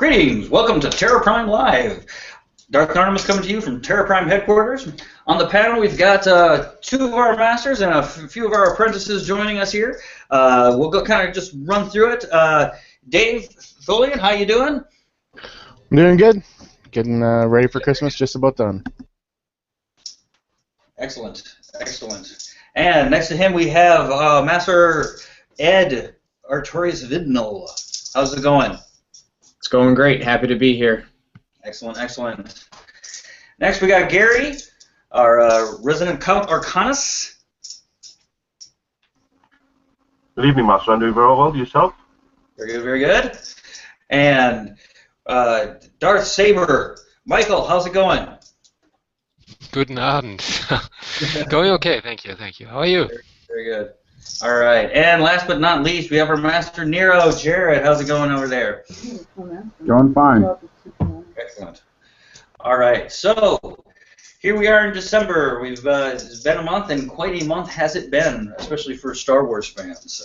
Greetings! Welcome to Terra Prime Live. Darth Artemis coming to you from Terra Prime headquarters. On the panel, we've got two of our masters and a few of our apprentices joining us here. We'll go kind of just run through it. Dave Tholian, how you doing? I'm doing good. Getting ready for Christmas. Just about done. Excellent, excellent. And next to him, we have Master Ed Artorius Vidnal. How's it going? It's going great. Happy to be here. Excellent, excellent. Next, we got Gary, our resident Count Arcanus. Good evening, Master. I'm doing very well. Yourself? Very good, very good. And Darth Saber. Michael, how's it going? Guten Abend. Going okay, thank you, thank you. How are you? Very, very good. All right, and last but not least, we have our Master Nero. Jared, how's it going over there? Going fine. Excellent. All right, so here we are in December. We've it's been a month, and quite a month has it been, especially for Star Wars fans.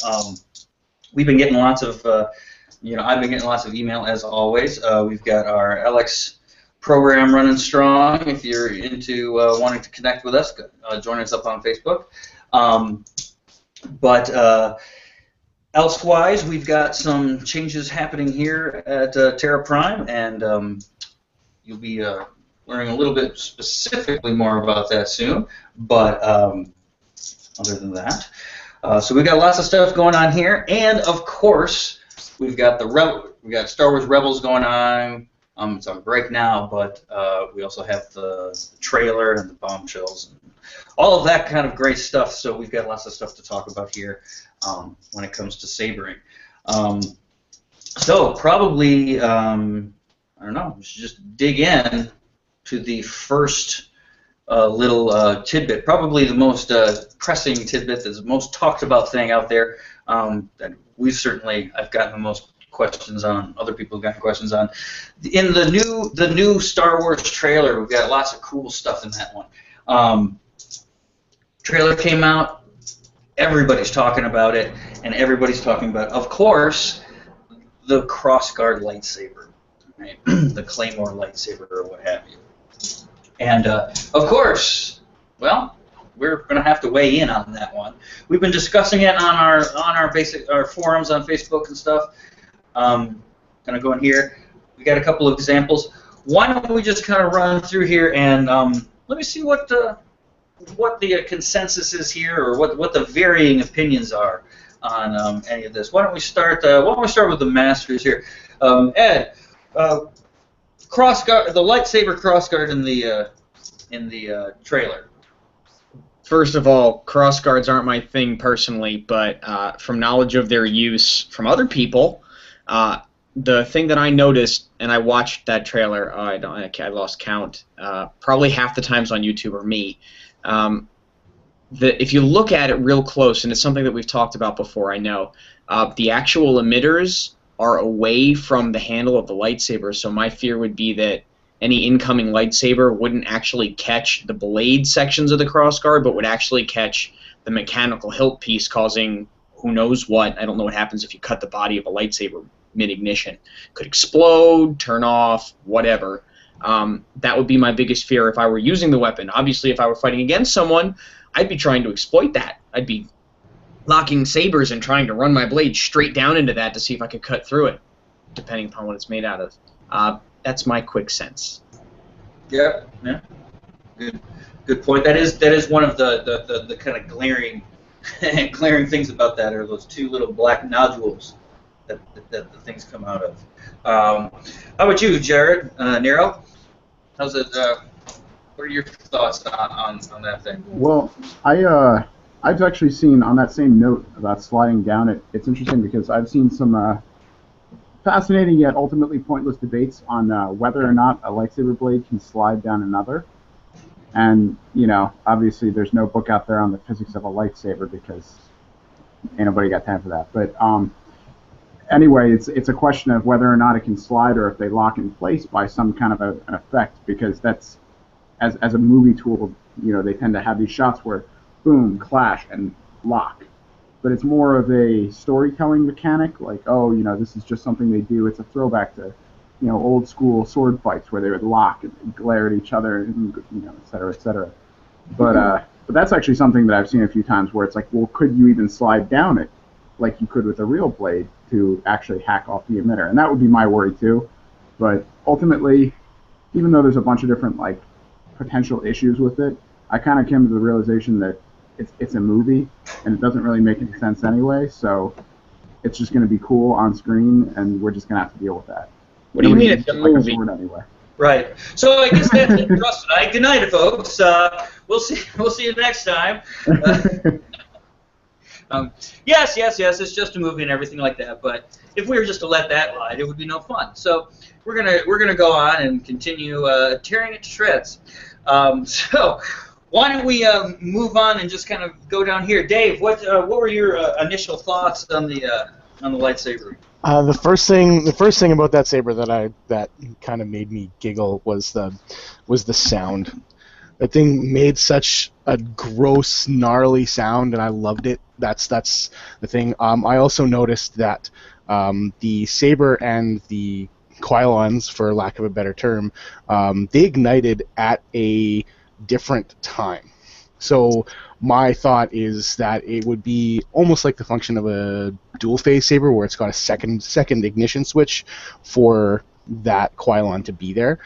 We've been getting lots of, I've been getting lots of email as always. We've got our LX program running strong. If you're into wanting to connect with us, join us up on Facebook. But elsewise, we've got some changes happening here at Terra Prime, and you'll be learning a little bit specifically more about that soon. But other than that, so we've got lots of stuff going on here, and of course, we've got we got Star Wars Rebels going on. It's on break now, but we also have the trailer and the bombshells and all of that kind of great stuff. So we've got lots of stuff to talk about here when it comes to sabering. So probably, I don't know, we should just dig in to the first little tidbit, probably the most pressing tidbit, the most talked about thing out there that I've gotten the most questions on, other people have gotten questions on. In the new Star Wars trailer, we've got lots of cool stuff in that one. Trailer came out, everybody's talking about it, and everybody's talking about, of course, the crossguard lightsaber, right? The Claymore lightsaber or what have you. And of course, well, we're going to have to weigh in on that one. We've been discussing it on our forums on Facebook and stuff. Kind of going here. We got a couple of examples. Why don't we just kind of run through here and let me see what the consensus is here, or what the varying opinions are on any of this. Why don't we start? With the masters here? Ed, crossguard, the lightsaber crossguard in the trailer. First of all, crossguards aren't my thing personally, but from knowledge of their use from other people, the thing that I noticed, and I watched that trailer, I lost count, probably half the times on YouTube are me. If you look at it real close, and it's something that we've talked about before, I know, the actual emitters are away from the handle of the lightsaber, so my fear would be that any incoming lightsaber wouldn't actually catch the blade sections of the crossguard, but would actually catch the mechanical hilt piece, causing who knows what. I don't know what happens if you cut the body of a lightsaber mid-ignition. Could explode, turn off, whatever. That would be my biggest fear if I were using the weapon. Obviously, if I were fighting against someone, I'd be trying to exploit that. I'd be locking sabers and trying to run my blade straight down into that to see if I could cut through it, depending upon what it's made out of. That's my quick sense. Yeah. Good point. That is one of the kind of glaring things about that, are those two little black nodules that the things come out of. How about you, Jared? Nero? How's it? What are your thoughts on that thing? Well, I've actually seen, on that same note about sliding down it, it's interesting because I've seen some fascinating yet ultimately pointless debates on whether or not a lightsaber blade can slide down another. And, obviously there's no book out there on the physics of a lightsaber because ain't nobody got time for that. But anyway, it's a question of whether or not it can slide, or if they lock in place by some kind of an effect, because that's, as a movie tool, they tend to have these shots where boom, clash, and lock. But it's more of a storytelling mechanic, like, oh, this is just something they do. It's a throwback to old school sword fights where they would lock and glare at each other, and, et cetera, et cetera. But that's actually something that I've seen a few times where it's like, well, could you even slide down it like you could with a real blade to actually hack off the emitter? And that would be my worry too. But ultimately, even though there's a bunch of different like potential issues with it, I kind of came to the realization that it's a movie and it doesn't really make any sense anyway. So it's just going to be cool on screen, and we're just going to have to deal with that. What do you mean it's a like movie? A sword anyway. Right. So I guess that's it for us tonight. Good night, folks. We'll see you next time. Yes. It's just a movie and everything like that. But if we were just to let that ride, it would be no fun. So we're gonna go on and continue tearing it to shreds. So why don't we move on and just kind of go down here, Dave? What were your initial thoughts on the lightsaber? The first thing about that saber that kind of made me giggle was the sound. That thing made such a gross, gnarly sound, and I loved it. That's the thing. I also noticed that the saber and the Quylons, for lack of a better term, they ignited at a different time. So my thought is that it would be almost like the function of a dual phase saber, where it's got a second ignition switch for that Quylon to be there.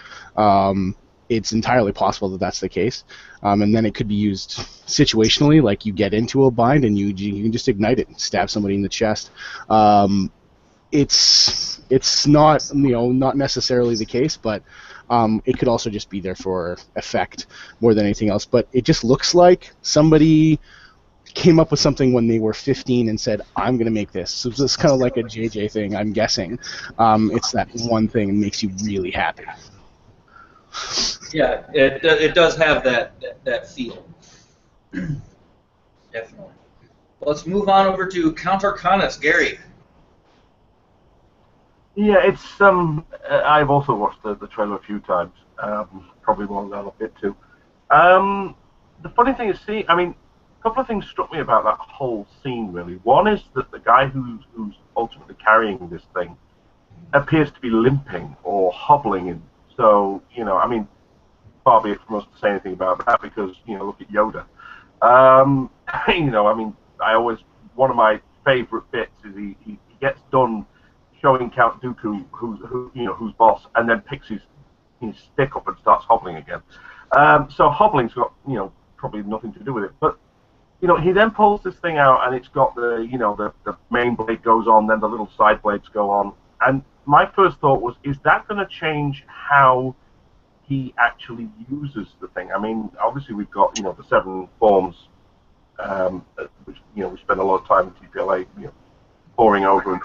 It's entirely possible that that's the case, and then it could be used situationally, like you get into a bind and you can just ignite it and stab somebody in the chest. It's not not necessarily the case, but it could also just be there for effect more than anything else. But it just looks like somebody came up with something when they were 15 and said, I'm going to make this. So it's kind of like a JJ thing, I'm guessing. It's that one thing that makes you really happy. Yeah, it does have that feel. Definitely. Well, let's move on over to Count Arcanus, Gary. Yeah, it's I've also watched the trailer a few times, probably more than a bit too. The funny thing is, a couple of things struck me about that whole scene, really. One is that the guy who's ultimately carrying this thing appears to be limping or hobbling in. So, far be it from us to say anything about that, because, look at Yoda. One of my favorite bits is he gets done showing Count Dooku who's boss, and then picks his stick up and starts hobbling again. So hobbling's got probably nothing to do with it, but he then pulls this thing out, and it's got the main blade goes on, then the little side blades go on, and my first thought was, is that going to change how he actually uses the thing? Obviously we've got the 7 forms, which we spend a lot of time in TPLA poring over.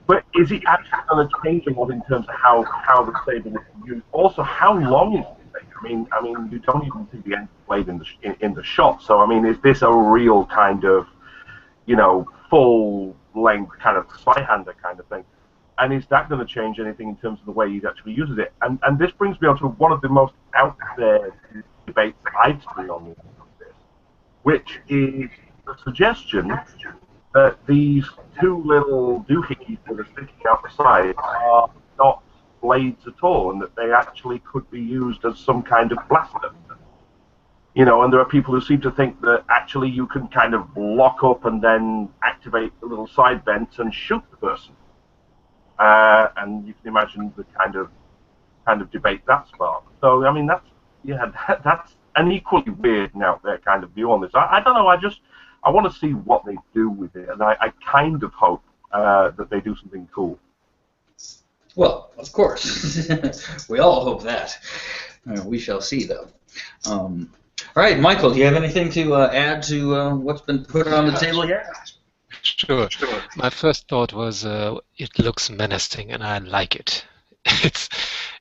But is it actually going to change a lot in terms of how the saber is used? Also, how long is the thing? You don't even see the end blade in the shot. So is this a real kind of full length kind of Zweihander kind of thing? And is that going to change anything in terms of the way he actually uses it? And this brings me on to one of the most out there debates that I've seen on this, which is the suggestion that these 2 little doohickeys that are sticking out the side are not blades at all, and that they actually could be used as some kind of blaster. And there are people who seem to think that actually you can kind of lock up and then activate the little side vents and shoot the person. And you can imagine the kind of debate that sparked. So that's an equally weird and out there kind of view on this. I don't know. I want to see what they do with it, and I kind of hope that they do something cool. Well, of course. We all hope that. We shall see, though. All right, Michael, do you have anything to add to what's been put on the table here? Sure. My first thought was it looks menacing, and I like it.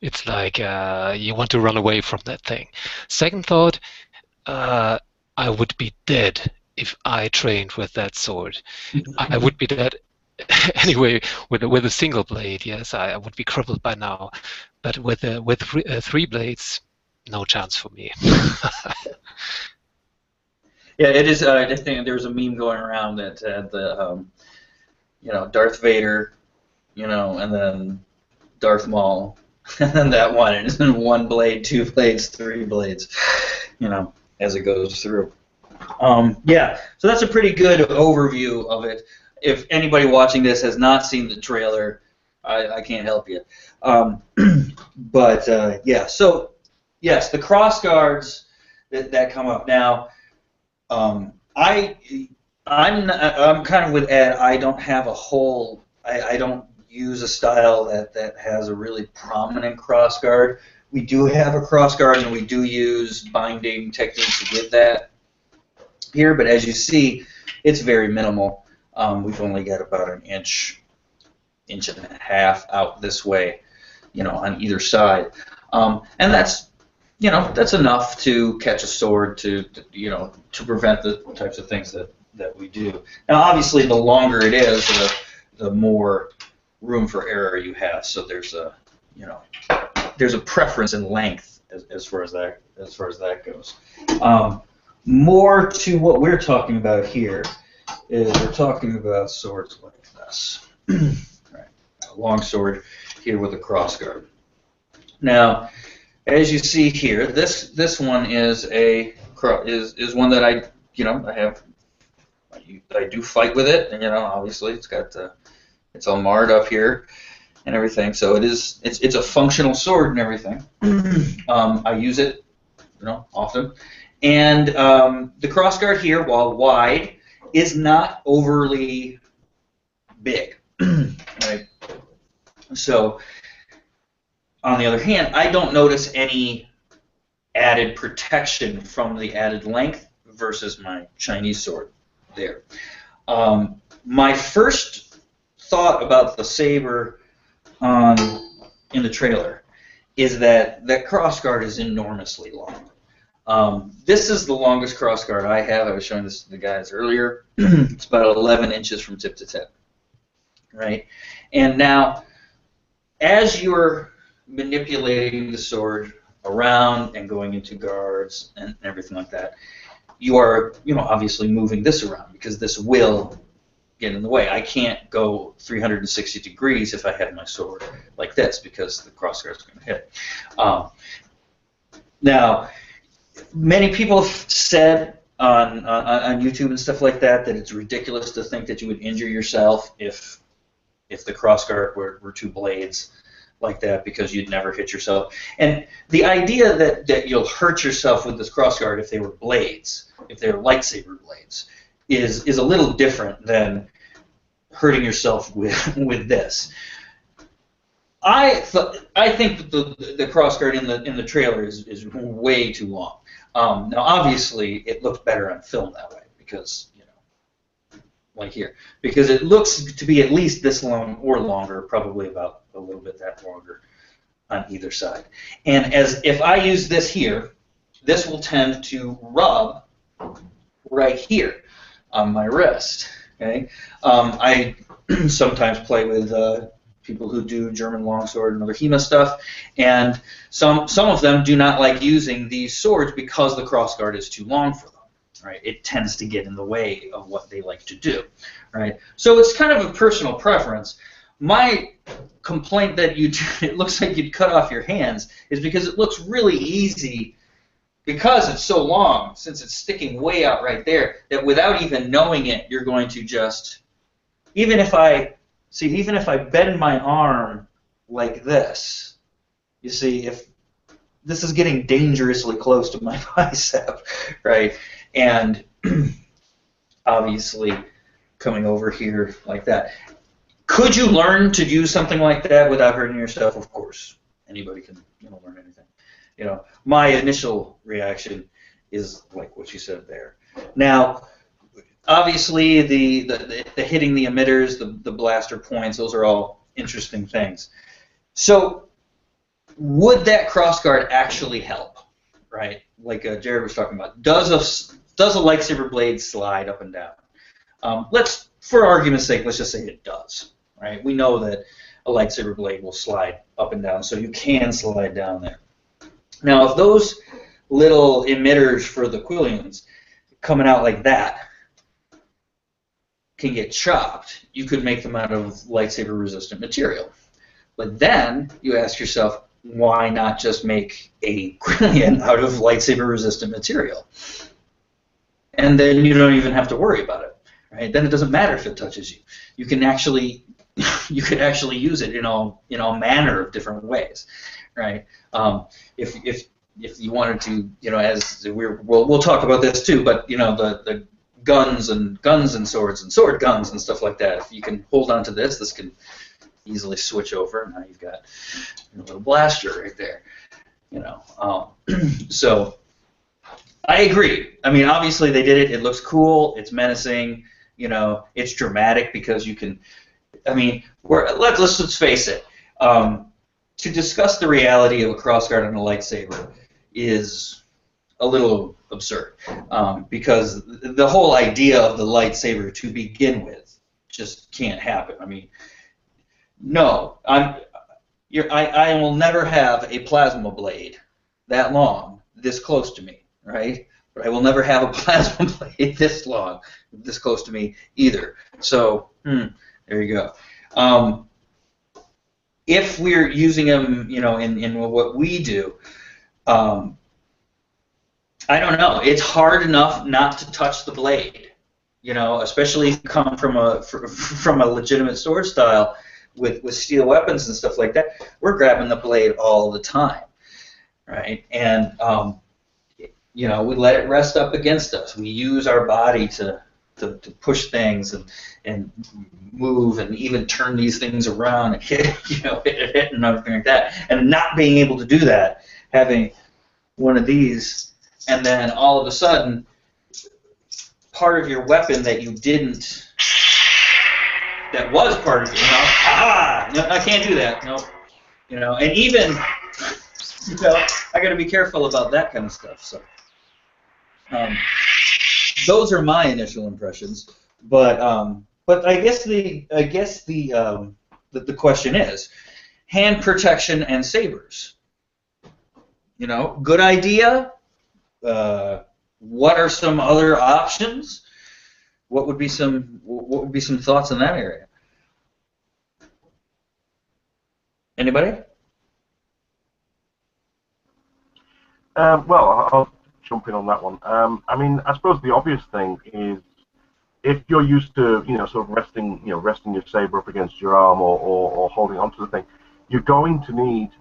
It's like you want to run away from that thing. Second thought, I would be dead if I trained with that sword. I would be dead anyway with a single blade. Yes, I would be crippled by now. But with 3 blades, no chance for me. Yeah, it is. I think there's a meme going around that the Darth Vader, and then Darth Maul, and that one, and it's one blade, two blades, three blades, as it goes through. Yeah, so that's a pretty good overview of it. If anybody watching this has not seen the trailer, I can't help you. Yeah, so yes, the cross guards that come up now. I'm kind of with Ed. I don't have a whole. I don't use a style that has a really prominent cross guard. We do have a cross guard, and we do use binding techniques with that here. But as you see, it's very minimal. We've only got about an inch and a half out this way, on either side, and that's enough to catch a sword to prevent the types of things that we do. Now, obviously, the longer it is, the more room for error you have. So there's a preference in length as far as that goes. More to what we're talking about here is we're talking about swords like this. Right. A long sword here with a cross guard. Now, as you see here, this one is one that I do fight with it, and obviously it's all marred up here and everything. So it's a functional sword and everything. I use it often, and the crossguard here, while wide, is not overly big. Right. So on the other hand, I don't notice any added protection from the added length versus my Chinese sword there. My first thought about the saber in the trailer is that crossguard is enormously long. This is the longest crossguard I have. I was showing this to the guys earlier. It's about 11 inches from tip to tip. Right? And now, as you're manipulating the sword around and going into guards and everything like that, you are, obviously moving this around because this will get in the way. I can't go 360 degrees if I had my sword like this because the crossguard is going to hit. Now, many people have said on YouTube and stuff like that it's ridiculous to think that you would injure yourself if the crossguard were two blades like that because you'd never hit yourself. And the idea that you'll hurt yourself with this crossguard if they were blades, if they were lightsaber blades, is a little different than hurting yourself with this. I think that the crossguard in the trailer is way too long. Now, obviously, it looks better on film that way because like here, because it looks to be at least this long or longer, probably about a little bit that longer on either side. And as if I use this here, this will tend to rub right here on my wrist. Okay, I sometimes play with people who do German longsword and other HEMA stuff, and some of them do not like using these swords because the crossguard is too long for them. Right, it tends to get in the way of what they like to do. Right, so it's kind of a personal preference. My complaint that it looks like you'd cut off your hands is because it looks really easy because it's so long, since it's sticking way out right there, that without even knowing it, you're going to just, even if I bend my arm like this, you see, if this is getting dangerously close to my bicep, right? And obviously coming over here like that. Could you learn to do something like that without hurting yourself? Of course. Anybody can learn anything. My initial reaction is like what you said there. Now, obviously, the hitting the emitters, the blaster points, those are all interesting things. So, would that crossguard actually help? Right? Like Jared was talking about. Does a lightsaber blade slide up and down? For argument's sake, let's just say it does. Right? We know that a lightsaber blade will slide up and down, so you can slide down there. Now, if those little emitters for the quillions coming out like that can get chopped, you could make them out of lightsaber-resistant material. But then you ask yourself, why not just make a gradient out of lightsaber-resistant material? And then you don't even have to worry about it, right? Then it doesn't matter if it touches you. You can actually use it in all manner of different ways, right? If you wanted to, as we'll talk about this too, but the guns and swords and sword guns and stuff like that. If you can hold on to this can easily switch over. Now you've got a little blaster right there. So I agree. I mean, obviously they did it. It looks cool. It's menacing. It's dramatic because you can. I mean, let's face it. To discuss the reality of a crossguard and a lightsaber is a little absurd because the whole idea of the lightsaber to begin with just can't happen. I mean, no, I will never have a plasma blade that long, this close to me, right? But I will never have a plasma blade this long, this close to me either. So, there you go. If we're using them, in what we do, I don't know. It's hard enough not to touch the blade, especially if you come from a legitimate sword style with steel weapons and stuff like that. We're grabbing the blade all the time, right? And we let it rest up against us. We use our body to push things and move and even turn these things around and hit and everything like that. And not being able to do that, having one of these, and then all of a sudden, part of your weapon that was part of it, no, I can't do that, no, and even, I got to be careful about that kind of stuff. So, those are my initial impressions, but I guess the question is, hand protection and sabers. Good idea. What are some other options? What would be some thoughts in that area? Anybody? Well, I'll jump in on that one. I mean, I suppose the obvious thing is if you're used to, sort of resting your saber up against your arm or holding onto the thing, you're going to need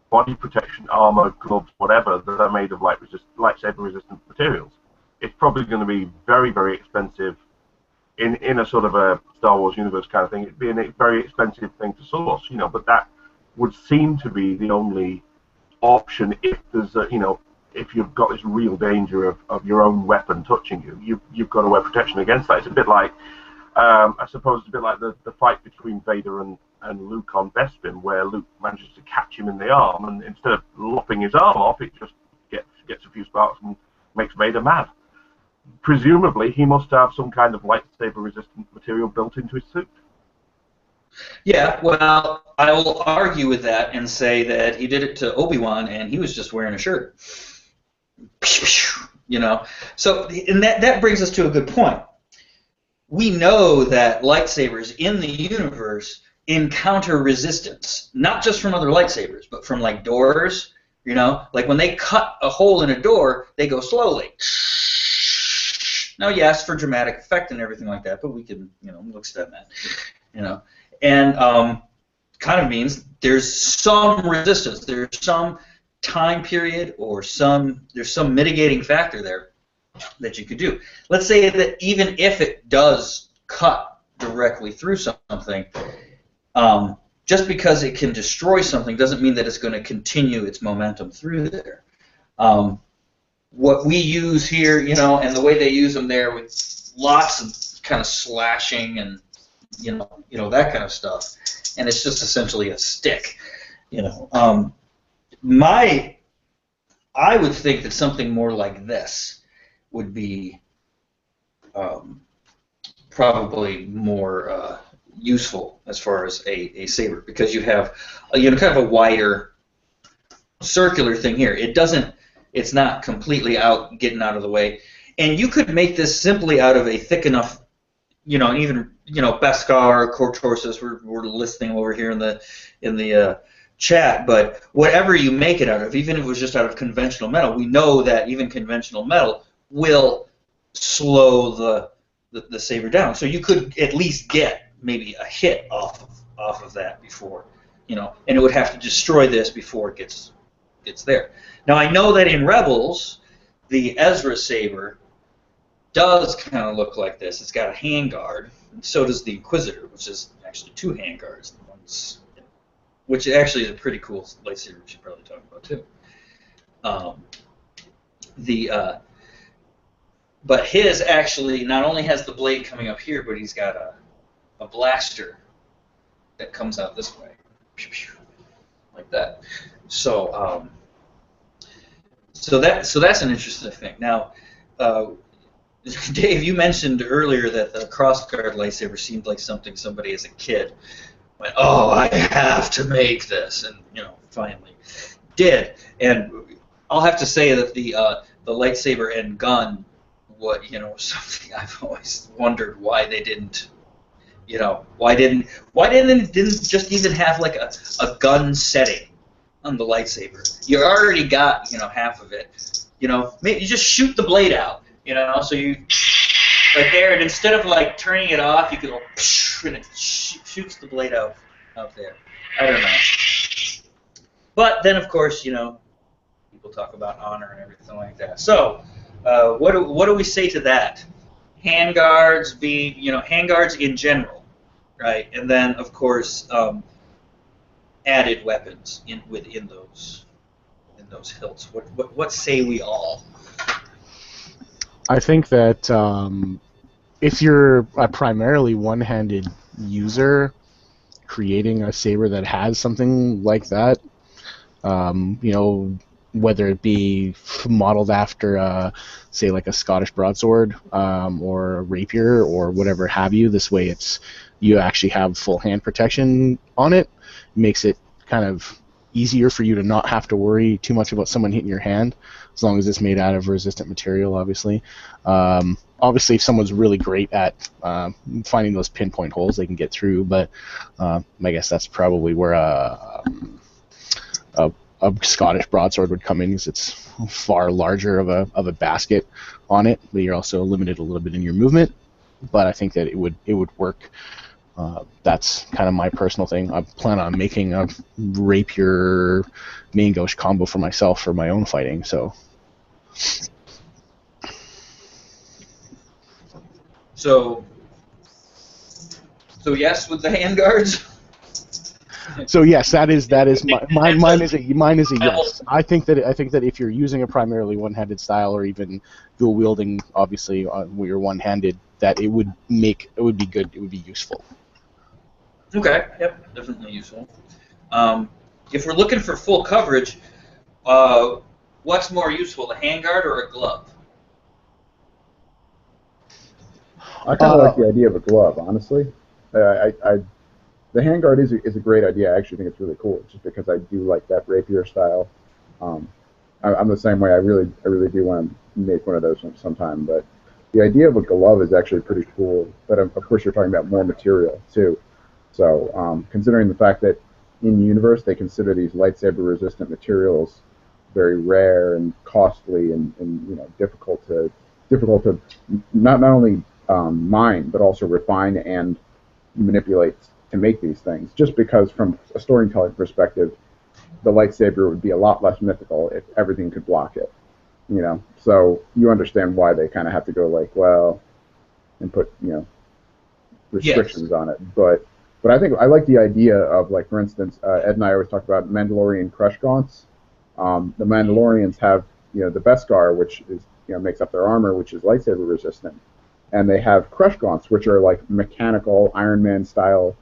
body protection, armor, gloves, whatever, that are made of lightsaber-resistant materials. It's probably going to be very, very expensive in a sort of a Star Wars universe kind of thing. It'd be a very expensive thing to source, but that would seem to be the only option if there's if you've got this real danger of your own weapon touching you, you've got to wear protection against that. It's a bit like, I suppose it's a bit like the fight between Vader and Luke on Bespin, where Luke manages to catch him in the arm, and instead of lopping his arm off, it just gets a few sparks and makes Vader mad. Presumably, he must have some kind of lightsaber-resistant material built into his suit. Yeah, well, I will argue with that and say that he did it to Obi-Wan, and he was just wearing a shirt. So, and that brings us to a good point. We know that lightsabers in the universe encounter resistance, not just from other lightsabers, but from like doors. Like when they cut a hole in a door, they go slowly. Now, yes, for dramatic effect and everything like that, but we can, we'll extend that, and kind of means there's some resistance, there's some time period, or there's some mitigating factor there that you could do. Let's say that even if it does cut directly through something, just because it can destroy something doesn't mean that it's going to continue its momentum through there. What we use here, and the way they use them there with lots of kind of slashing and that kind of stuff, and it's just essentially a stick. I would think that something more like this would be probably more useful as far as a saber, because you have kind of a wider circular thing here. It's not completely getting out of the way, and you could make this simply out of a thick enough even Beskar, Cortorsis, we're listening over here in the chat. But whatever you make it out of, even if it was just out of conventional metal, we know that even conventional metal will slow the saber down. So you could at least get maybe a hit off of that before, and it would have to destroy this before it gets there. Now I know that in Rebels, the Ezra saber does kind of look like this. It's got a handguard, and so does the Inquisitor, which is actually two handguards. Which actually is a pretty cool lightsaber we should probably talk about too. But his actually not only has the blade coming up here, but he's got a blaster that comes out this way, like that. So that's an interesting thing. Now, Dave, you mentioned earlier that the crossguard lightsaber seemed like something somebody as a kid went, "Oh, I have to make this," and finally did. And I'll have to say that the lightsaber and gun, something I've always wondered why they didn't. Why didn't just even have like a gun setting on the lightsaber? You already got half of it. Maybe you just shoot the blade out. So you right there, and instead of like turning it off, you could go and it shoots the blade out there. I don't know. But then of course people talk about honor and everything like that. So what do we say to that? Handguards being handguards in general, right? And then of course added weapons within those hilts. What say we all? I think that if you're a primarily one-handed user, creating a saber that has something like that, whether it be modeled after, say, like a Scottish broadsword or a rapier or whatever have you, this way you actually have full hand protection on it, makes it kind of easier for you to not have to worry too much about someone hitting your hand, as long as it's made out of resistant material, obviously. Obviously, if someone's really great at finding those pinpoint holes, they can get through, but I guess that's probably where a Scottish broadsword would come in, because it's far larger of a basket on it, but you're also limited a little bit in your movement. But I think that it would work. That's kind of my personal thing. I plan on making a rapier main gauche combo for myself for my own fighting. So yes with the handguards. So yes, that is mine is a yes. I think that if you're using a primarily one-handed style, or even dual wielding, obviously where you're one-handed, that it would be good. It would be useful. Okay. Yep. Definitely useful. If we're looking for full coverage, what's more useful, a handguard or a glove? I kind of like the idea of a glove, honestly. The handguard is a great idea. I actually think it's really cool, just because I do like that rapier style. I'm the same way. I really do want to make one of those sometime. But the idea of a glove is actually pretty cool. But of course, you're talking about more material too. So considering the fact that in universe they consider these lightsaber-resistant materials very rare and costly and difficult to not only mine, but also refine and manipulate to make these things, just because from a storytelling perspective, the lightsaber would be a lot less mythical if everything could block it. So you understand why they kind of have to go and put restrictions on it. But I think I like the idea of, like, for instance, Ed and I always talk about Mandalorian crush gaunts. The Mandalorians have the Beskar, which is makes up their armor, which is lightsaber resistant, and they have crush gaunts, which are like mechanical Iron Man style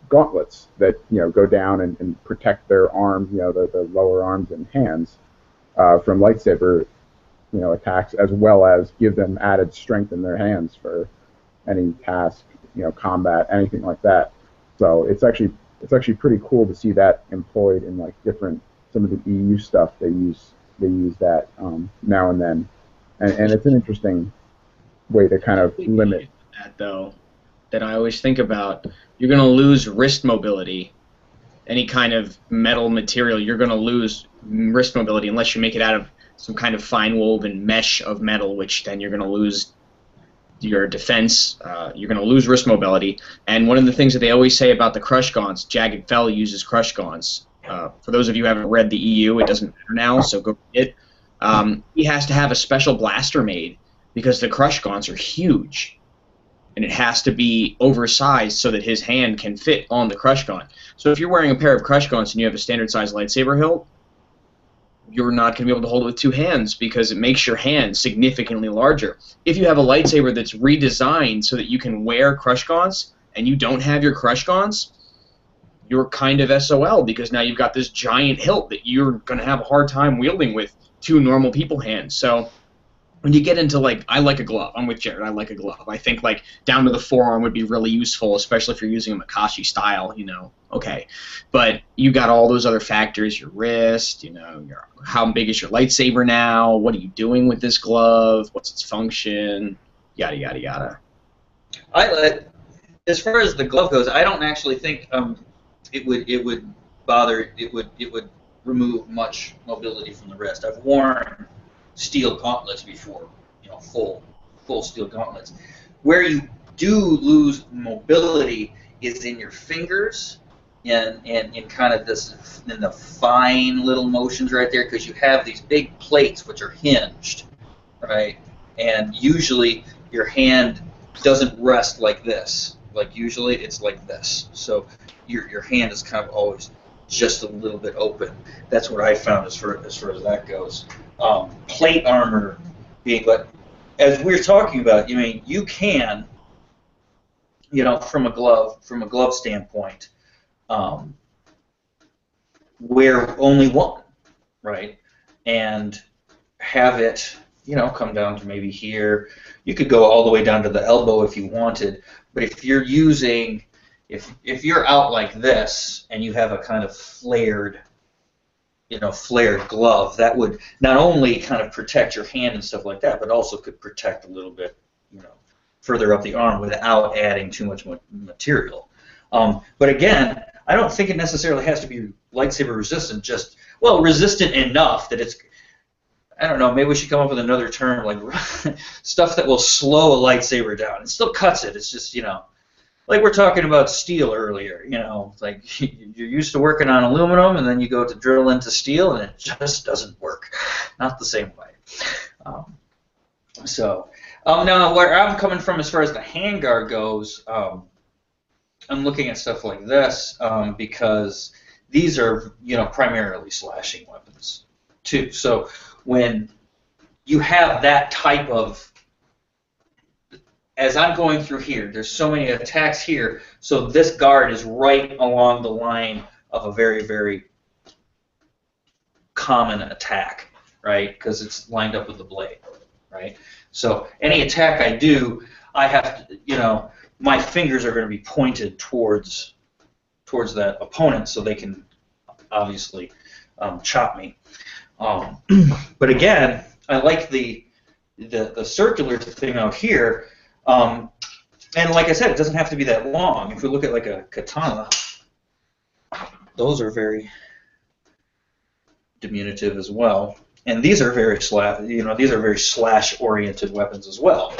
gauntlets that go down and protect their arms, the lower arms and hands from lightsaber attacks, as well as give them added strength in their hands for any task, combat, anything like that. So it's actually pretty cool to see that employed in like some of the EU stuff. They use that now and then, and it's an interesting way to kind of limit that, though, that I always think about. You're going to lose wrist mobility. Any kind of metal material, you're going to lose wrist mobility unless you make it out of some kind of fine woven mesh of metal, which then you're going to lose your defense. You're going to lose wrist mobility. And one of the things that they always say about the crush gaunts, Jagged Fell uses crush gaunts. For those of you who haven't read the EU, it doesn't matter now, so go read it. He has to have a special blaster made because the crush gaunts are huge. And it has to be oversized so that his hand can fit on the crush gaunt. So if you're wearing a pair of crush gaunts and you have a standard size lightsaber hilt, you're not going to be able to hold it with two hands because it makes your hand significantly larger. If you have a lightsaber that's redesigned so that you can wear crush gaunts and you don't have your crush gaunts, you're kind of SOL because now you've got this giant hilt that you're going to have a hard time wielding with two normal people hands. So when you get into, like, I like a glove. I'm with Jared. I like a glove. I think, like, down to the forearm would be really useful, especially if you're using a Makashi style, you know. Okay. But you got all those other factors, your wrist, you know, how big is your lightsaber now? What are you doing with this glove? What's its function? Yada, yada, yada. As far as the glove goes, I don't actually think it would remove much mobility from the wrist. I've worn steel gauntlets before, you know, full steel gauntlets. Where you do lose mobility is in your fingers and in kind of this, in the fine little motions right there, because you have these big plates which are hinged, right? And usually your hand doesn't rest like this. Like usually it's like this. So your hand is kind of always just a little bit open. That's what I found as far as that goes. Plate armor being, but as we're talking about, I mean, you can, you know, from a glove standpoint, wear only one, right, and have it, you know, come down to maybe here. You could go all the way down to the elbow if you wanted, but if you're using, if you're out like this and you have a kind of flared glove, that would not only kind of protect your hand and stuff like that, but also could protect a little bit, you know, further up the arm without adding too much material. But again, I don't think it necessarily has to be lightsaber resistant, just, well, resistant enough that it's, I don't know, maybe we should come up with another term, like stuff that will slow a lightsaber down. It still cuts it, it's just, you know, like we're talking about steel earlier, you know, like you're used to working on aluminum and then you go to drill into steel and it just doesn't work. Not the same way. Now where I'm coming from as far as the handguard goes, I'm looking at stuff like this because these are, you know, primarily slashing weapons too. So when you have that type of, as I'm going through here, there's so many attacks here, so this guard is right along the line of a very, very common attack, right? Because it's lined up with the blade, right? So any attack I do, I have to, you know, my fingers are going to be pointed towards that opponent so they can obviously chop me. But again, I like the circular thing out here. And like I said, it doesn't have to be that long. If we look at like a katana, those are very diminutive as well. And these are very slash-oriented weapons as well,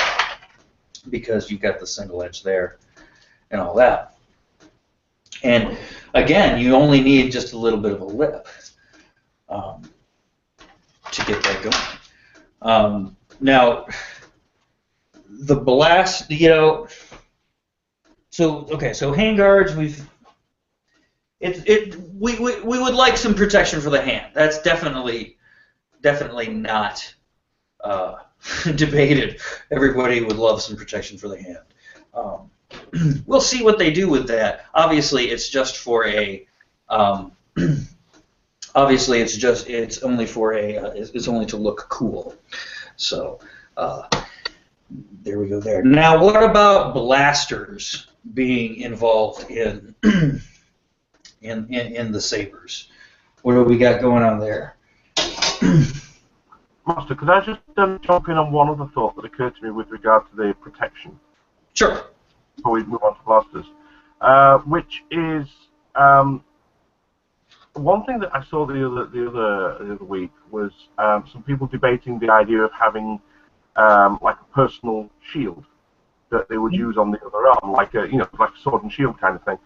because you've got the single edge there and all that. And again, you only need just a little bit of a lip to get that going. Now, the blast, you know, so handguards, we would like some protection for the hand. That's definitely not debated. Everybody would love some protection for the hand. We'll see what they do with that. Obviously, it's just for a. Obviously, it's only to look cool. So. There we go there. Now, what about blasters being involved in the sabers? What do we got going on there? Master, could I just jump in on one other thought that occurred to me with regard to the protection? Sure. Before we move on to blasters, which is one thing that I saw the other week was some people debating the idea of having like a personal shield that they would use on the other arm, like a like a sword and shield kind of thing.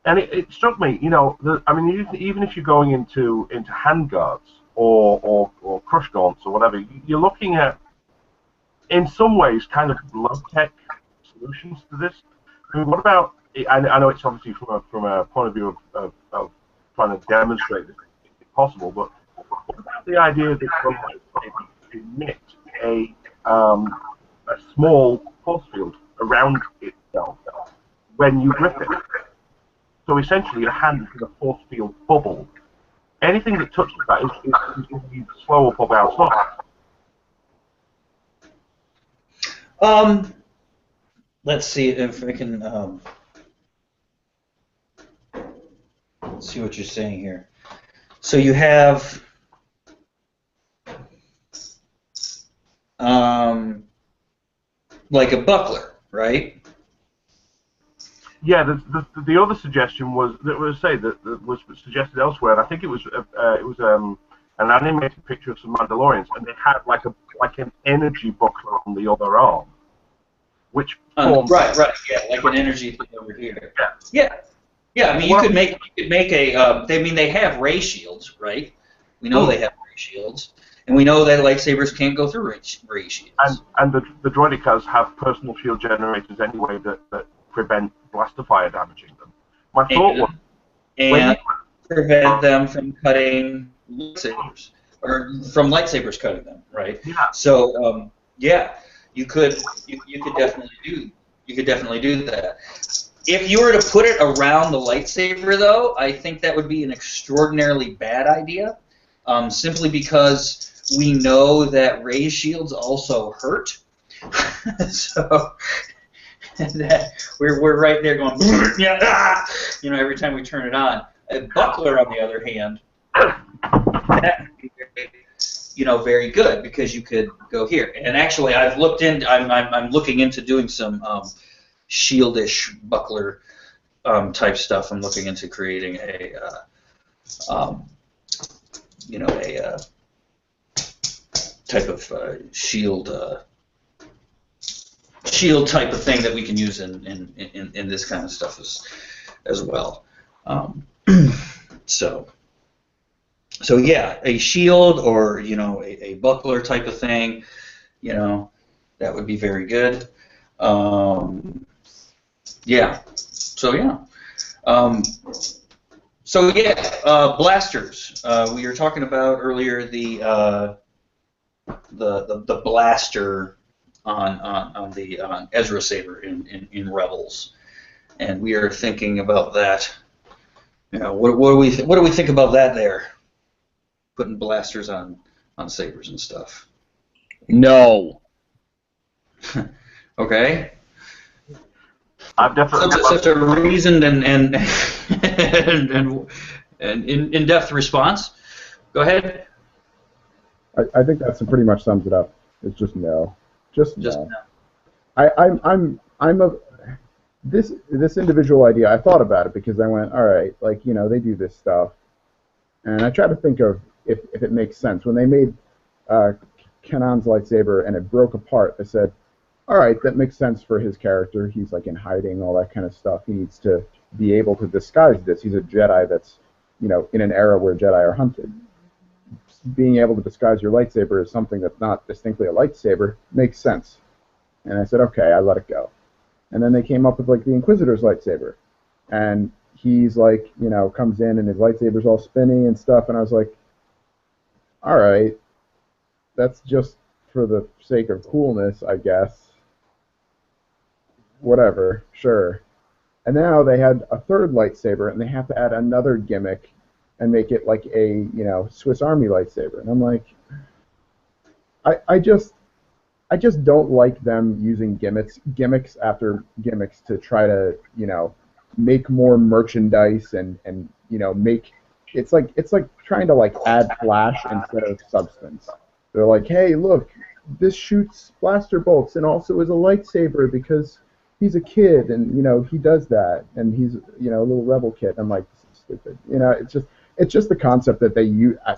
And it struck me, I mean, even if you're going into handguards or crush gaunts or whatever, you're looking at, in some ways, kind of low-tech solutions to this. I mean, what about? I know it's obviously from a point of view of trying to demonstrate this is possible, but what about the idea that you emit a small force field around itself when you grip it? So essentially, your hand is a force field bubble. Anything that touches that is going to slow up or bounce off. Let's see if I can see what you're saying here. So you have like a buckler, right? Yeah, the other suggestion was that was suggested elsewhere, and I think it was an animated picture of some Mandalorians, and they had like an energy buckler on the other arm, which forms right, yeah, like an energy thing over here. Yeah. I mean, you could make a. They have ray shields, right? We know they have ray shields, and we know that lightsabers can't go through ray shields. And the droidicas have personal shield generators anyway that prevent blaster fire damaging them. My thought was, and prevent them from cutting lightsabers, or from lightsabers cutting them, right? Yeah. So yeah, you could definitely do that. If you were to put it around the lightsaber, though, I think that would be an extraordinarily bad idea, simply because we know that ray shields also hurt. So that we're right there going, yeah, every time we turn it on. A buckler, on the other hand, that would be very good, because you could go here. And actually, I'm looking into doing some shieldish buckler type stuff. I'm looking into creating a type of shield type of thing that we can use in this kind of stuff as well. So yeah, a shield or a buckler type of thing, that would be very good. Yeah. So yeah. Blasters. We were talking about earlier the blaster on the Ezra Saber in Rebels, and we are thinking about that. What do we think about that there? Putting blasters on sabers and stuff. No. Okay. I've definitely Such a reasoned and in-depth response. Go ahead. I think that pretty much sums it up. It's just no. Just no. This individual idea, I thought about it because I went, all right, they do this stuff, and I tried to think of if it makes sense. When they made Kanan's lightsaber and it broke apart, I said, all right, that makes sense for his character. He's in hiding, all that kind of stuff. He needs to be able to disguise this. He's a Jedi that's, in an era where Jedi are hunted. Being able to disguise your lightsaber is something that's not distinctly a lightsaber. Makes sense. And I said, okay, I let it go. And then they came up with the Inquisitor's lightsaber, and he's comes in and his lightsaber's all spinny and stuff, and I was like, all right, that's just for the sake of coolness, I guess. Whatever, sure. And now they had a third lightsaber, and they have to add another gimmick and make it like a Swiss Army lightsaber, and I'm like, I just don't like them using gimmicks after gimmicks to try to make more merchandise and make it's like trying to add flash instead of substance. They're like, hey, look, this shoots blaster bolts and also is a lightsaber because he's a kid, and he does that, and he's a little rebel kid. I'm like, this is stupid. It's just the concept that they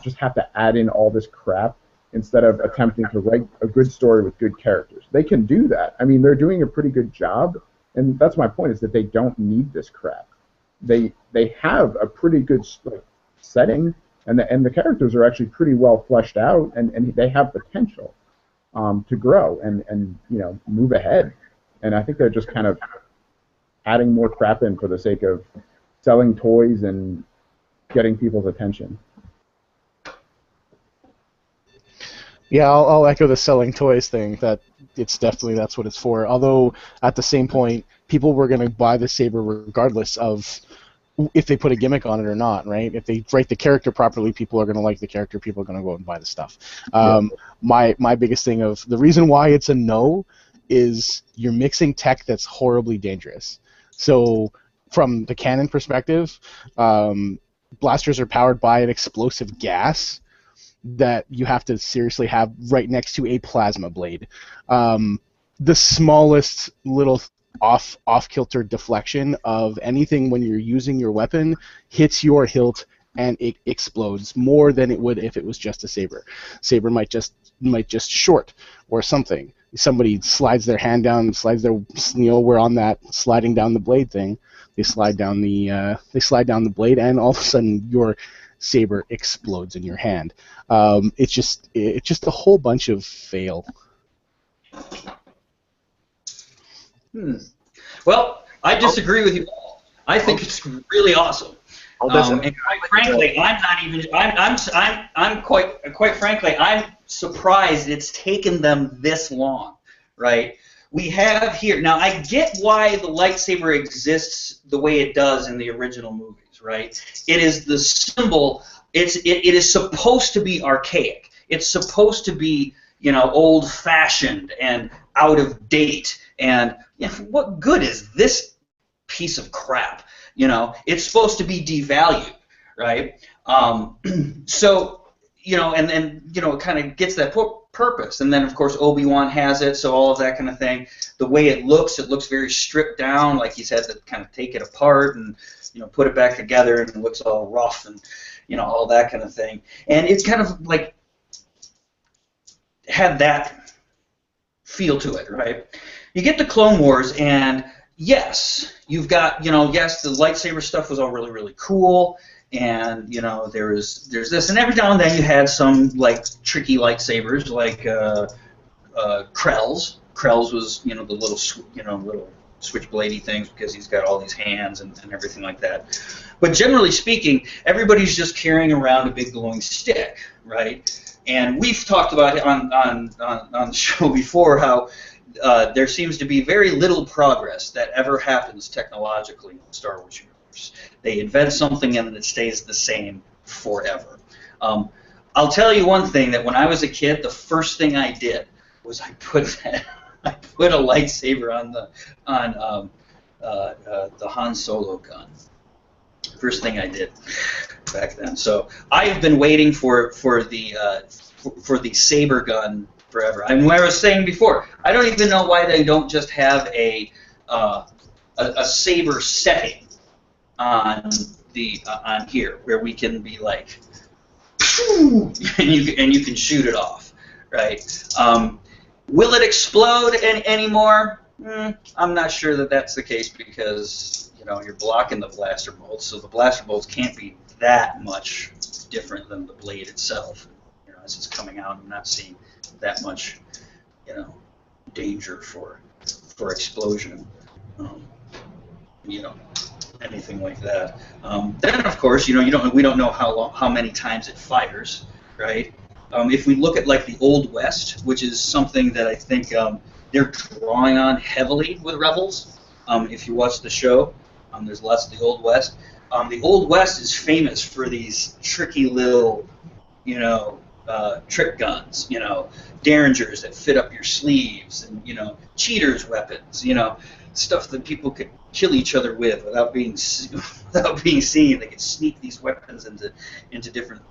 just have to add in all this crap instead of attempting to write a good story with good characters. They can do that. I mean, they're doing a pretty good job, and that's my point, is that they don't need this crap. They have a pretty good setting, and the characters are actually pretty well fleshed out, and they have potential to grow and move ahead. And I think they're just kind of adding more crap in for the sake of selling toys and getting people's attention. Yeah, I'll echo the selling toys thing. That that's what it's for. Although at the same point, people were going to buy the saber regardless of if they put a gimmick on it or not, right? If they write the character properly, people are going to like the character. People are going to go out and buy the stuff. My biggest thing of the reason why it's a no is you're mixing tech that's horribly dangerous. So from the cannon perspective, blasters are powered by an explosive gas that you have to seriously have right next to a plasma blade. The smallest little off-kilter deflection of anything when you're using your weapon hits your hilt and it explodes more than it would if it was just a saber. Saber might just short or something. Somebody slides their hand down, we're on that sliding down the blade thing. They slide down the blade, and all of a sudden your saber explodes in your hand. It's just a whole bunch of fail. Well, I disagree with you all. I think it's really awesome. And quite frankly, quite frankly, I'm surprised it's taken them this long, right? We have here, now I get why the lightsaber exists the way it does in the original movies, right? It is the symbol, it is supposed to be archaic. It's supposed to be, old-fashioned and out of date, and what good is this piece of crap? It's supposed to be devalued, right? So, and it kind of gets that purpose. And then, of course, Obi-Wan has it, so all of that kind of thing. The way it looks very stripped down, like he's had to kind of take it apart and, put it back together, and it looks all rough and, all that kind of thing. And it's kind of like had that feel to it, right? You get the Clone Wars, and yes, you've got, yes, the lightsaber stuff was all really, really cool, and, there's this, and every now and then you had some, tricky lightsabers, like Krell's. Krell's was, the little, little switchbladey things, because he's got all these hands and everything like that. But generally speaking, everybody's just carrying around a big glowing stick, right? And we've talked about it on the show before how there seems to be very little progress that ever happens technologically in the Star Wars universe. They invent something and it stays the same forever. I'll tell you one thing, that when I was a kid, the first thing I did was I put a lightsaber on the Han Solo gun. First thing I did back then. So I have been waiting for the saber gun forever. I mean, what I was saying before, I don't even know why they don't just have a saber setting on here, where we can be like, and you can shoot it off, right? Will it explode anymore? I'm not sure that that's the case, because you're blocking the blaster bolts, so the blaster bolts can't be that much different than the blade itself. As it's coming out, I'm not seeing that much, danger for explosion, anything like that. Then, of course, we don't know how many times it fires, right? If we look at the Old West, which is something that I think they're drawing on heavily with Rebels. If you watch the show, there's lots of the Old West. The Old West is famous for these tricky little, trick guns, derringers that fit up your sleeves, and cheaters' weapons, stuff that people could kill each other with without being seen. They could sneak these weapons into different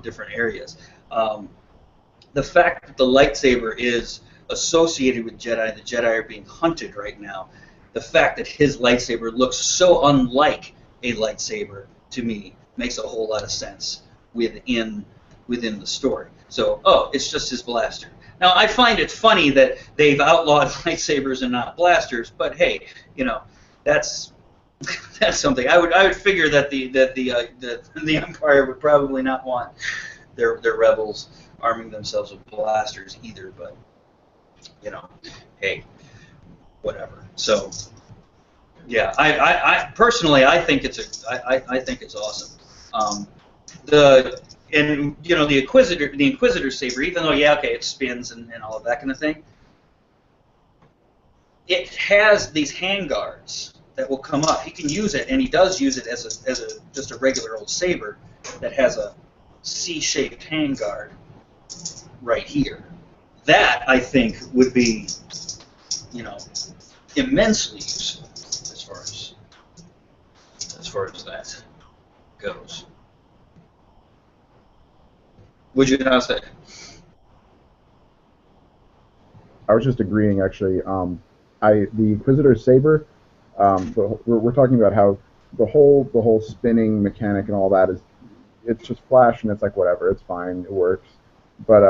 different areas. The fact that the lightsaber is associated with Jedi, the Jedi are being hunted right now, the fact that his lightsaber looks so unlike a lightsaber to me makes a whole lot of sense within the story. So, oh, it's just his blaster. Now, I find it funny that they've outlawed lightsabers and not blasters, but hey, you know, that's something. I would figure that the Empire would probably not want their rebels arming themselves with blasters either, but you know, hey, whatever. So, yeah, I personally I think it's I think it's awesome. And you know the Inquisitor saber, even though yeah okay it spins and all of that kind of thing, it has these handguards that will come up. He can use it, and he does use it as a just a regular old saber that has a C-shaped handguard right here. That I think would be, you know, immensely useful as far as that goes. Would you not say? I was just agreeing, actually. The Inquisitor's saber. We're talking about how the whole spinning mechanic and all that it's just flash and it's like whatever, it's fine, it works. But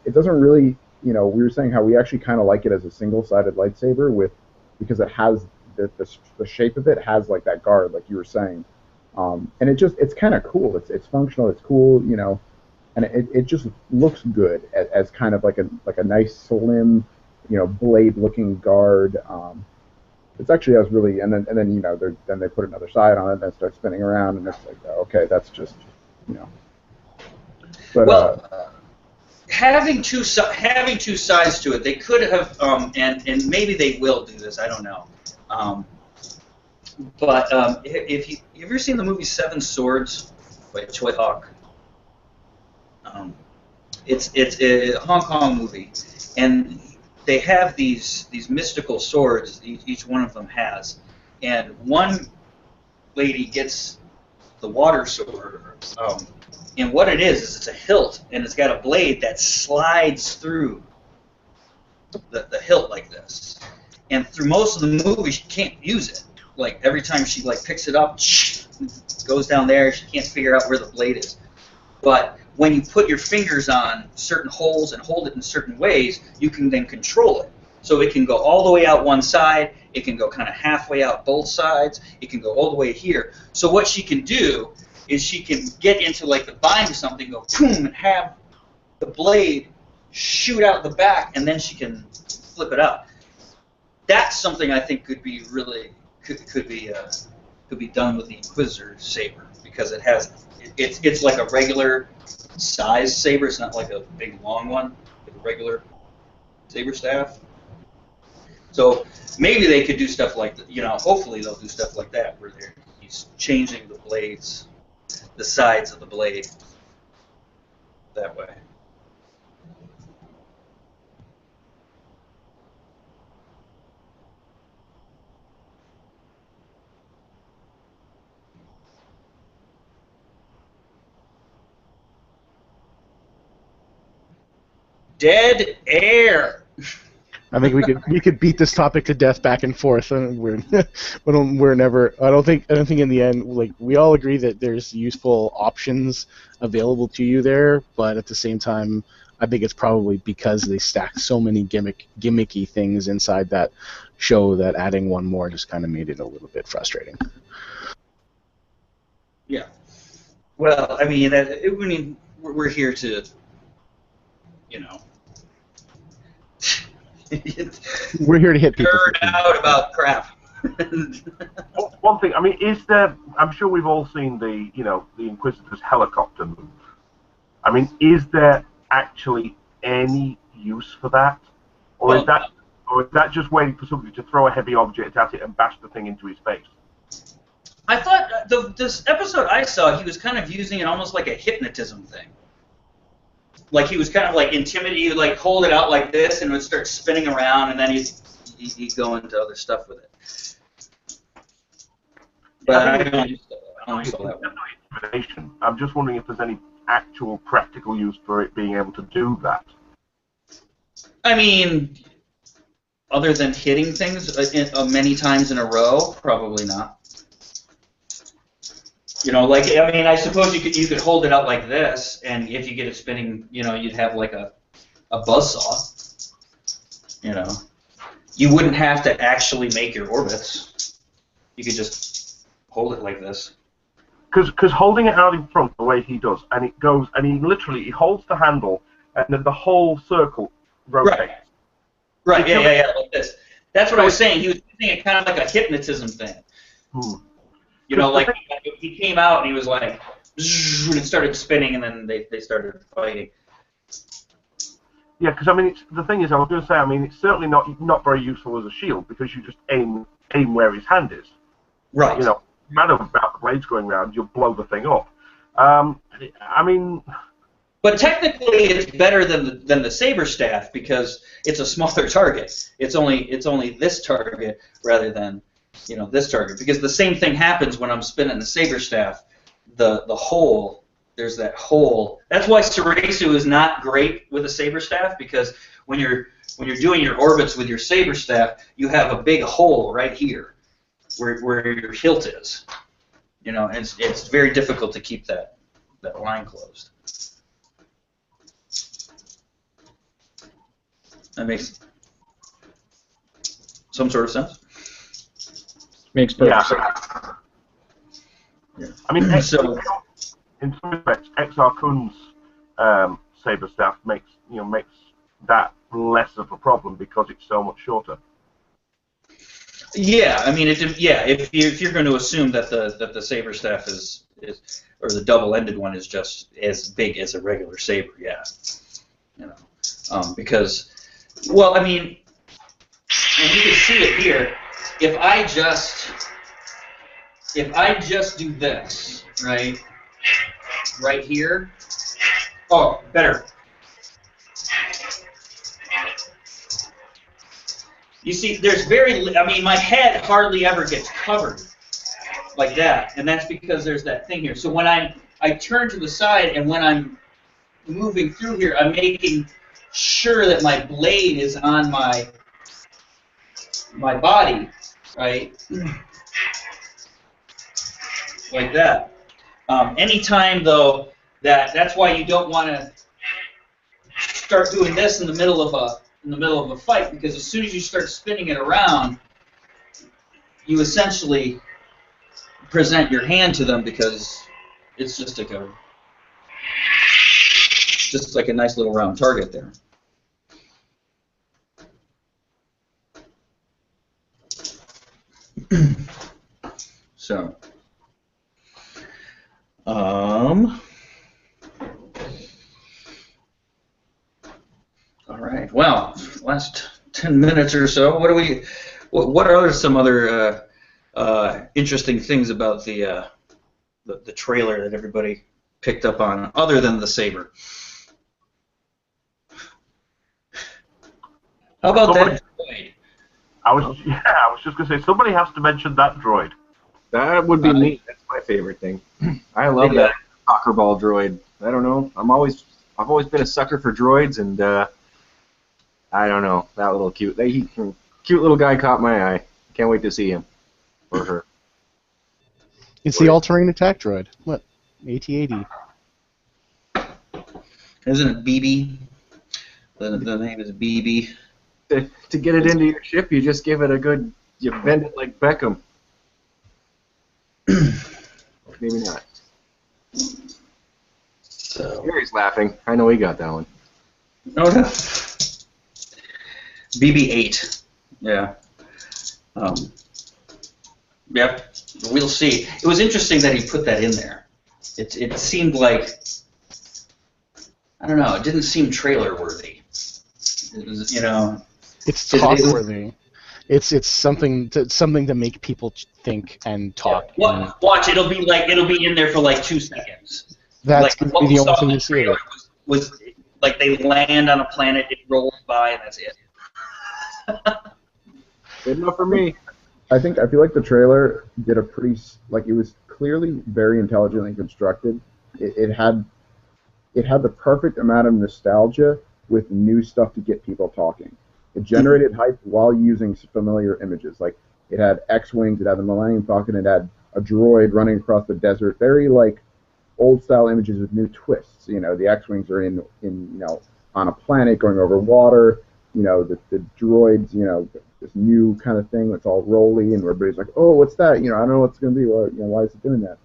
it doesn't really, you know, we were saying how we actually kind of like it as a single-sided lightsaber because it has the shape of it has like that guard, like you were saying, and it's kind of cool. It's functional, it's cool, you know, and it just looks good as kind of like a nice slim, you know, blade-looking guard. It's actually has really, and then you know then they put another side on it and then start spinning around and it's like okay, that's just, you know. But well, having two sides to it, they could have and maybe they will do this. I don't know. But if you ever seen the movie Seven Swords by Choi Hawk? It's a Hong Kong movie, and they have these mystical swords. Each one of them has, and one lady gets the water sword, and what it is it's a hilt, and it's got a blade that slides through the hilt like this. And through most of the movie, she can't use it. Like every time she like picks it up, it goes down there. She can't figure out where the blade is. But when you put your fingers on certain holes and hold it in certain ways, you can then control it. So it can go all the way out one side, it can go kind of halfway out both sides, it can go all the way here. So what she can do is she can get into like the bind of something, go boom, and have the blade shoot out the back, and then she can flip it out. That's something I think could be really could be done with the Inquisitor saber, because it's like a regular size saber. It's not like a big long one, like a regular saber staff. So maybe they could do stuff like that. You know, hopefully they'll do stuff like that where he's changing the blades, the sides of the blade that way. Dead air. I think we could beat this topic to death back and forth, and we're never. I don't think in the end, like, we all agree that there's useful options available to you there, but at the same time, I think it's probably because they stacked so many gimmicky things inside that show that adding one more just kind of made it a little bit frustrating. Yeah. Well, I mean, we're here to, you know. We're here to hit people. Nerd out about crap. One thing, I mean, is there? I'm sure we've all seen the Inquisitor's helicopter move. I mean, is there actually any use for that, or is that just waiting for somebody to throw a heavy object at it and bash the thing into his face? I thought this episode I saw, he was kind of using it almost like a hypnotism thing. Like he was kind of like intimidating you, like hold it out like this, and it would start spinning around, and then he'd go into other stuff with it. But I don't saw that one. I'm just wondering if there's any actual practical use for it being able to do that. I mean, other than hitting things many times in a row, probably not. You know, like, I mean, I suppose you could hold it out like this, and if you get it spinning, you know, you'd have like a buzzsaw. You know, you wouldn't have to actually make your orbits. You could just hold it like this. Because holding it out in front the way he does, and it goes, and he holds the handle, and then the whole circle rotates. Right. Yeah, like this. That's what I was saying. He was using it kind of like a hypnotism thing. You know, like he came out and he was like, and it started spinning, and then they started fighting. Yeah, because I mean, the thing is, I was going to say, I mean, it's certainly not very useful as a shield because you just aim where his hand is. Right. You know, no matter about the blades going round, you'll blow the thing up. I mean. But technically, it's better than the saber staff because it's a smaller target. It's only this target rather than, you know, this target, because the same thing happens when I'm spinning the saber staff. The hole, there's that hole. That's why Sarasu is not great with a saber staff, because when you're doing your orbits with your saber staff, you have a big hole right here where your hilt is. You know, and it's very difficult to keep that line closed. That makes some sort of sense. Makes perfect sense. Yeah. I mean, So, in some respects, XR Kun's saber staff makes that less of a problem because it's so much shorter. yeah, I mean, if you're going to assume that the saber staff is or the double-ended one is just as big as a regular saber, yeah, you know, because, well, I mean, and you can see it here. If I just do this, right here. Oh, better. You see, there's I mean, my head hardly ever gets covered like that, and that's because there's that thing here. So when I turn to the side, and when I'm moving through here, I'm making sure that my blade is on my body, right? Like that. Anytime, though, that's why you don't want to start doing this in the middle of a fight, because as soon as you start spinning it around, you essentially present your hand to them, because it's just like a nice little round target there. So, all right. Well, last 10 minutes or so. What are some other interesting things about the trailer that everybody picked up on, other than the saber? How about that droid? I was just going to say, somebody has to mention that droid. That would be me. That's my favorite thing. I love that soccer ball droid. I don't know. I've always been a sucker for droids, and I don't know, that little cute little guy caught my eye. Can't wait to see him or her. It's the all-terrain attack droid. What? AT-AT. Isn't it BB? The name is BB. To get it into your ship, you just give it you bend it like Beckham. Maybe not. So. Gary's laughing. I know he got that one. Oh, no. BB-8. Yeah. Yep. We'll see. It was interesting that he put that in there. It seemed like, I don't know, it didn't seem trailer worthy. It was, you know. It's talk worthy. It's something to make people think and talk. Yeah. Watch, it'll be in there for like 2 seconds. That's like, going to be the only thing you see of it. Was like they land on a planet, it rolls by, and that's it. Good enough for me. I feel like the trailer did a pretty, like, it was clearly very intelligently constructed. It had the perfect amount of nostalgia with new stuff to get people talking. It generated hype while using familiar images. Like it had X-wings, it had the Millennium Falcon, it had a droid running across the desert. Very like old style images with new twists. You know, the X-wings are in on a planet going over water. You know, the droids, you know, this new kind of thing that's all rolly, and everybody's like, oh, what's that? You know, I don't know what's going to be. Well, you know, why is it doing that?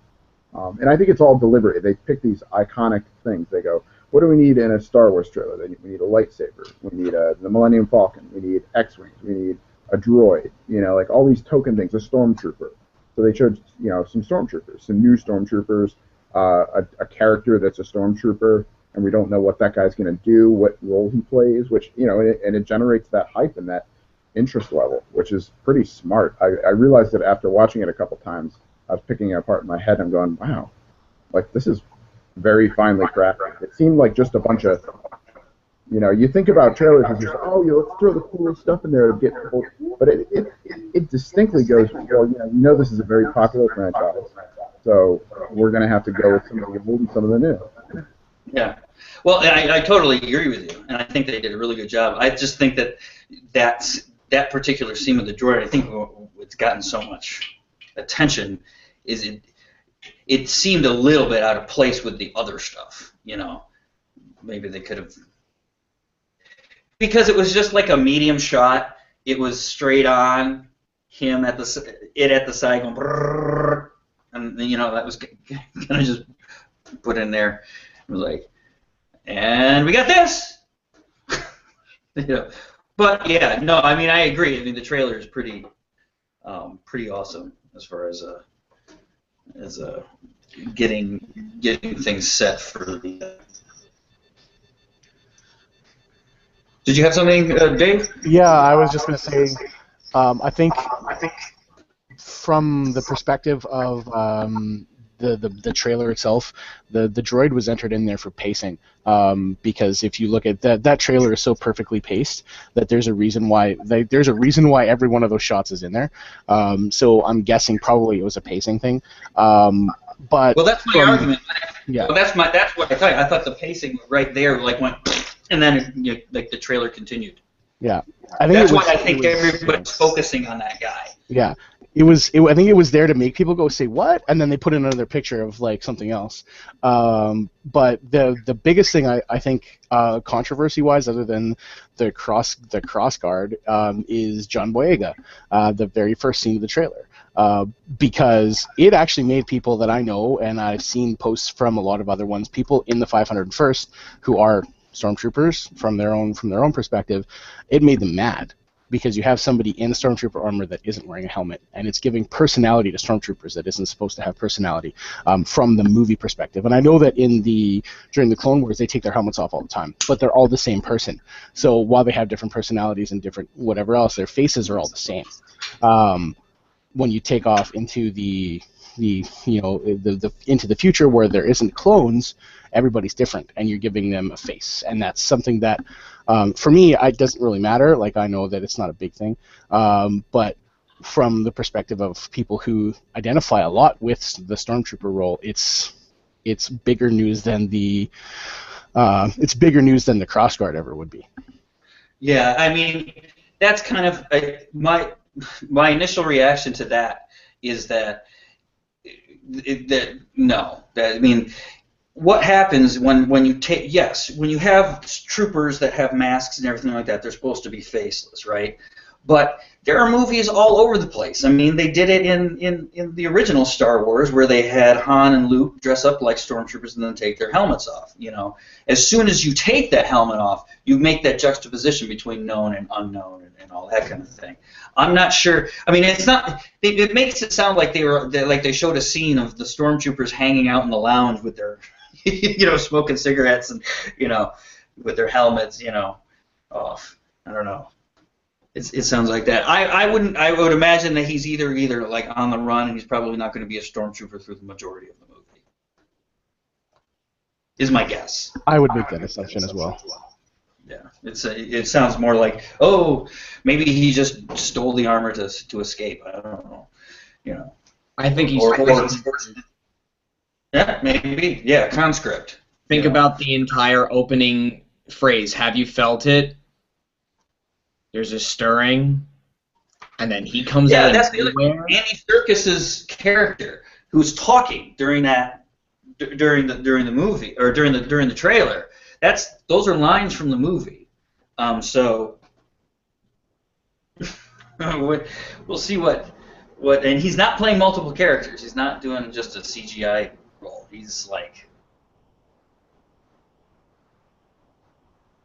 And I think it's all deliberate. They pick these iconic things. They go, what do we need in a Star Wars trailer? We need a lightsaber. We need the Millennium Falcon. We need X-wings. We need a droid. You know, like all these token things. A stormtrooper. So they showed, you know, some stormtroopers, some new stormtroopers, a character that's a stormtrooper, and we don't know what that guy's going to do, what role he plays, which, you know, and it generates that hype and that interest level, which is pretty smart. I realized that after watching it a couple times. I was picking it apart in my head. I'm going, wow, like this is very finely crafted. It seemed like just a bunch of, you know, you think about trailers and just, oh, yeah, let's throw the coolest stuff in there to get people, but it distinctly goes, well, you know this is a very popular franchise, so we're going to have to go with some of the old and some of the new. Yeah. Well, I totally agree with you, and I think they did a really good job. I just think that particular scene with the droid, I think it's gotten so much attention is it seemed a little bit out of place with the other stuff, you know. Maybe they could have, because it was just like a medium shot. It was straight on him at the side going brrr, and you know that was kind of just put in there. It was like, and we got this. You know. But yeah, no, I mean I agree. I mean the trailer is pretty awesome as far as getting things set for the. Did you have something, Dave? Yeah, I was just going to say, I think from the perspective of the trailer itself, the droid was entered in there for pacing, because if you look at that trailer is so perfectly paced that there's a reason why every one of those shots is in there. So I'm guessing probably it was a pacing thing. But well, that's my argument. Yeah. Well, that's what I thought. I thought the pacing right there like went, and then like the trailer continued. Yeah, I think that's why I think everybody's focusing on that guy. Yeah. I think it was there to make people go say what, and then they put in another picture of like something else. But the biggest thing I think controversy-wise, other than the cross guard, is John Boyega, the very first scene of the trailer, because it actually made people that I know, and I've seen posts from a lot of other ones, people in the 501st who are stormtroopers from their own perspective, it made them mad. Because you have somebody in stormtrooper armor that isn't wearing a helmet, and it's giving personality to stormtroopers that isn't supposed to have personality from the movie perspective. And I know that during the Clone Wars, they take their helmets off all the time, but they're all the same person. So while they have different personalities and different whatever else, their faces are all the same. When you take off into the into the future where there isn't clones, everybody's different, and you're giving them a face, and that's something that. For me, it doesn't really matter. Like, I know that it's not a big thing, but from the perspective of people who identify a lot with the stormtrooper role, it's bigger news than the crossguard ever would be. Yeah, I mean, that's kind of my initial reaction to that is that I mean. What happens when you have troopers that have masks and everything like that, they're supposed to be faceless, right? But there are movies all over the place. I mean, they did it in the original Star Wars where they had Han and Luke dress up like stormtroopers and then take their helmets off, you know. As soon as you take that helmet off, you make that juxtaposition between known and unknown and all that kind of thing. I'm not sure. I mean, it's not. It makes it sound like they showed a scene of the stormtroopers hanging out in the lounge with their smoking cigarettes and, with their helmets, off. I don't know. It sounds like that. I would imagine that he's either like on the run, and he's probably not going to be a stormtrooper through the majority of the movie. Is my guess. I would make that assumption as well. Yeah, it sounds more like, oh, maybe he just stole the armor to escape. I don't know. I think he's yeah, maybe. Yeah, conscript. Think about the entire opening phrase. Have you felt it? There's a stirring, and then he comes Yeah, out that's of the other nowhere. Andy Serkis's character who's talking during the movie or during the trailer. Those are lines from the movie. So we'll see what and he's not playing multiple characters. He's not doing just a CGI role. He's like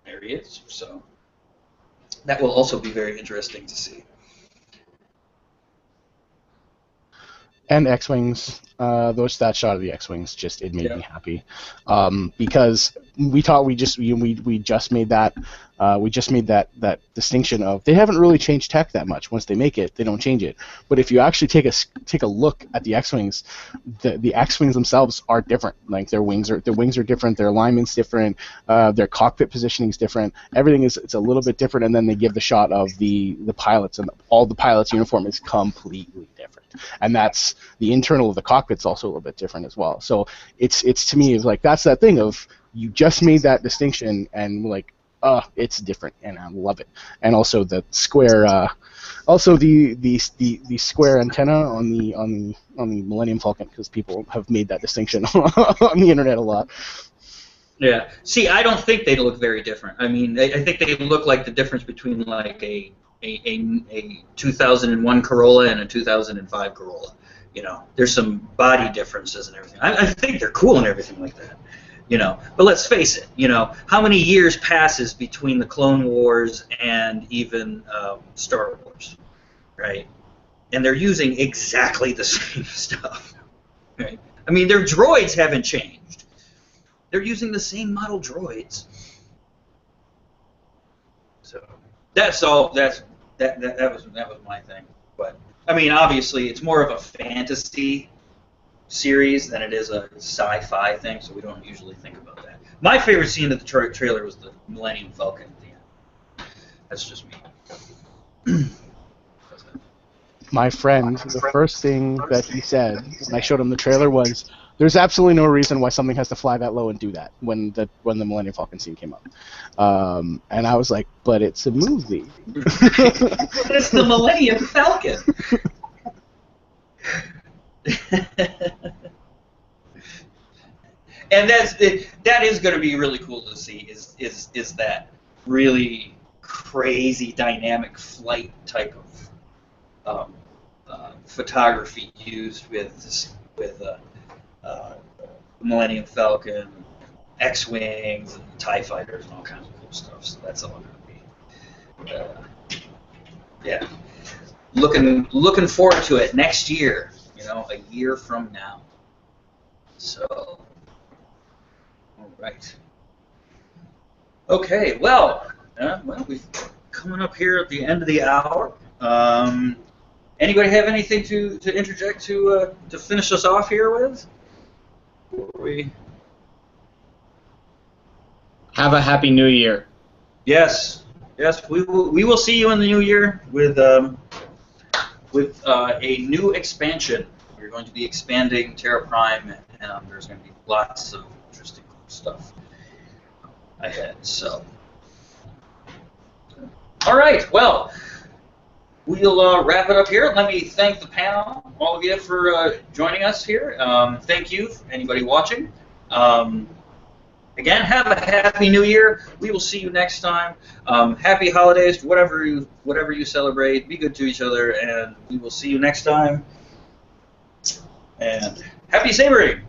there he is. So that will also be very interesting to see. And X-wings, that shot of the X-wings it made Yeah. me happy, because we just made that distinction of they haven't really changed tech that much. Once they make it, they don't change it. But if you actually take a look at the X-wings, the X-wings themselves are different. Like their wings are different, their alignment's different, their cockpit positioning's different. Everything it's a little bit different, and then they give the shot of the pilots, and all the pilots' uniform is completely different. And that's the internal of the cockpit's also a little bit different as well. So it's to me it's like that's that thing of you just made that distinction and like it's different and I love it. And also the square also the square antenna on the Millennium Falcon, because people have made that distinction on the internet a lot. Yeah. See, I don't think they look very different. I mean, I think they look like the difference between like a 2001 Corolla and a 2005 Corolla. You know, there's some body differences and everything. I think they're cool and everything like that. You know, but let's face it. You know, how many years passes between the Clone Wars and even Star Wars, right? And they're using exactly the same stuff. Right? I mean, their droids haven't changed. They're using the same model droids. So that's all. That was my thing. But I mean, obviously, it's more of a fantasy series than it is a sci-fi thing, so we don't usually think about that. My favorite scene of the trailer was the Millennium Falcon at the end. That's just me. My friend, the first thing that he said when I showed him the trailer was, "There's absolutely no reason why something has to fly that low and do that." When the Millennium Falcon scene came up, and I was like, "But it's a movie." It's the Millennium Falcon. And that is going to be really cool to see. Is that really crazy dynamic flight type of photography used with Millennium Falcon, X-wings, and TIE fighters, and all kinds of cool stuff. So that's all going to be, yeah. Looking forward to it next year. You know, a year from now. So, all right. Okay. Well, we've coming up here at the end of the hour. Anybody have anything to interject to finish us off here with? Have a happy New Year. Yes, we will see you in the new year with a new expansion. We're going to be expanding Terra Prime, and there's going to be lots of interesting stuff ahead. So, all right, well, we'll wrap it up here. Let me thank the panel, all of you, for joining us here. Thank you, anybody watching. Again, have a happy New Year. We will see you next time. Happy holidays, whatever you celebrate. Be good to each other, and we will see you next time. And happy sabering!